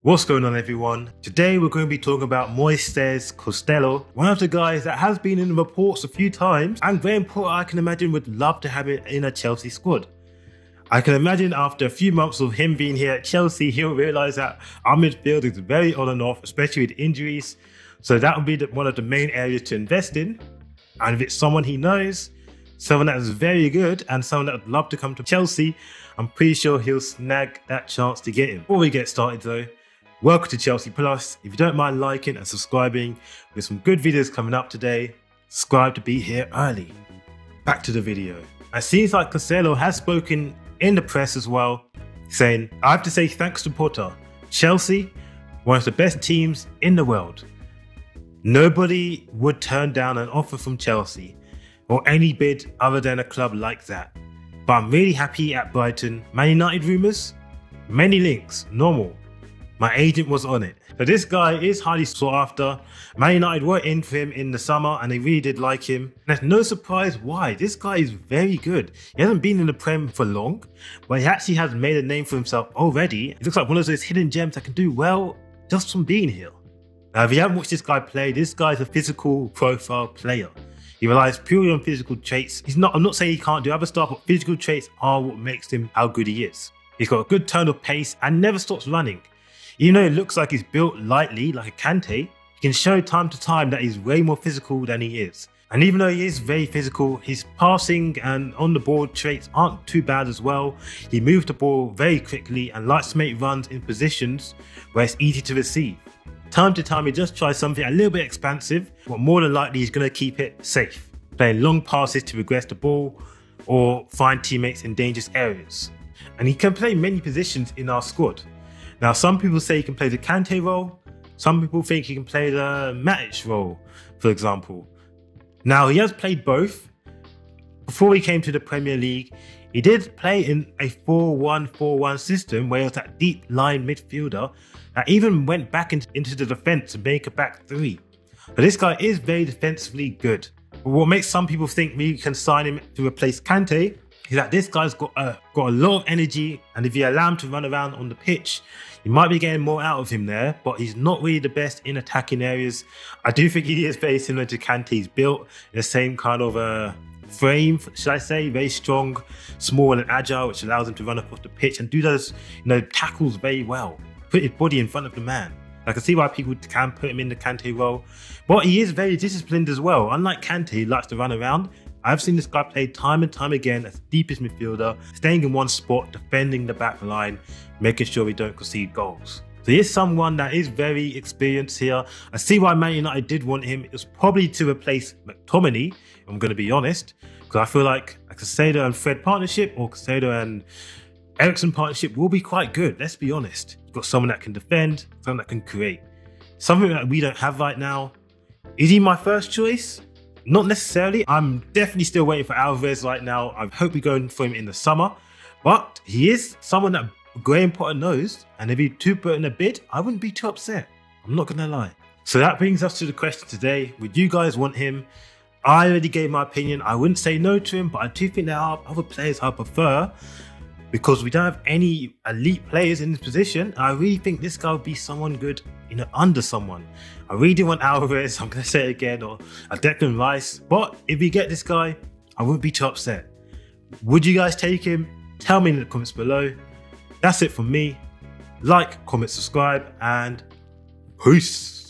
What's going on, everyone? Today we're going to be talking about Moises Caicedo, one of the guys that has been in the reports a few times, and Graham Potter, I can imagine, would love to have it in a Chelsea squad. I can imagine after a few months of him being here at Chelsea, he'll realise that our midfield is very on and off, especially with injuries. So that will be one of the main areas to invest in. And if it's someone he knows, someone that is very good, and someone that would love to come to Chelsea, I'm pretty sure he'll snag that chance to get him. Before we get started though, welcome to Chelsea Plus. If you don't mind liking and subscribing, with some good videos coming up today, subscribe to be here early. Back to the video. It seems like Caicedo has spoken in the press as well, saying, I have to say thanks to Potter. Chelsea, one of the best teams in the world. Nobody would turn down an offer from Chelsea or any bid other than a club like that. But I'm really happy at Brighton. Man United rumours? Many links, normal. My agent was on it. So this guy is highly sought after. Man United were in for him in the summer and they really did like him. There's no surprise why. This guy is very good. He hasn't been in the Prem for long, but he actually has made a name for himself already. He looks like one of those hidden gems that can do well just from being here. Now, if you haven't watched this guy play, this guy's a physical profile player. He relies purely on physical traits. I'm not saying he can't do other stuff, but physical traits are what makes him how good he is. He's got a good turn of pace and never stops running. Even though it looks like he's built lightly, like a Kante, he can show time to time that he's way more physical than he is. And even though he is very physical, his passing and on the ball traits aren't too bad as well. He moves the ball very quickly and likes to make runs in positions where it's easy to receive. Time to time he just tries something a little bit expansive, but more than likely he's going to keep it safe, playing long passes to progress the ball or find teammates in dangerous areas. And he can play many positions in our squad. Now, some people say he can play the Kante role. Some people think he can play the Matic role, for example. Now, he has played both. Before he came to the Premier League, he did play in a 4-1-4-1 system where he was that deep line midfielder that even went back into the defence to make a back three. But this guy is very defensively good. But what makes some people think we can sign him to replace Kante is that this guy's got a lot of energy, and if you allow him to run around on the pitch, you might be getting more out of him there, but he's not really the best in attacking areas. I do think he is very similar to Kante. He's built in the same kind of frame, should I say, very strong, small and agile, which allows him to run across the pitch and do those, tackles very well. Put his body in front of the man. I can see why people can put him in the Kante role, but he is very disciplined as well. Unlike Kante, he likes to run around. I've seen this guy play time and time again as the deepest midfielder, staying in one spot, defending the back line, making sure we don't concede goals. So he is someone that is very experienced here. I see why Man United did want him. It was probably to replace McTominay, I'm going to be honest, because I feel like a Caicedo and Fred partnership or Caicedo and Eriksen partnership will be quite good, let's be honest. You've got someone that can defend, someone that can create. Something that we don't have right now. Is he my first choice? Not necessarily. I'm definitely still waiting for Alvarez right now. I hope we're going for him in the summer. But he is someone that Graham Potter knows. And if he do put in a bid, I wouldn't be too upset. I'm not going to lie. So that brings us to the question today. Would you guys want him? I already gave my opinion. I wouldn't say no to him, but I do think there are other players I prefer, because we don't have any elite players in this position. I really think this guy would be someone good, under someone. I really do want Alvarez, I'm going to say it again, or a Declan Rice. But if we get this guy, I wouldn't be too upset. Would you guys take him? Tell me in the comments below. That's it from me. Like, comment, subscribe, and peace.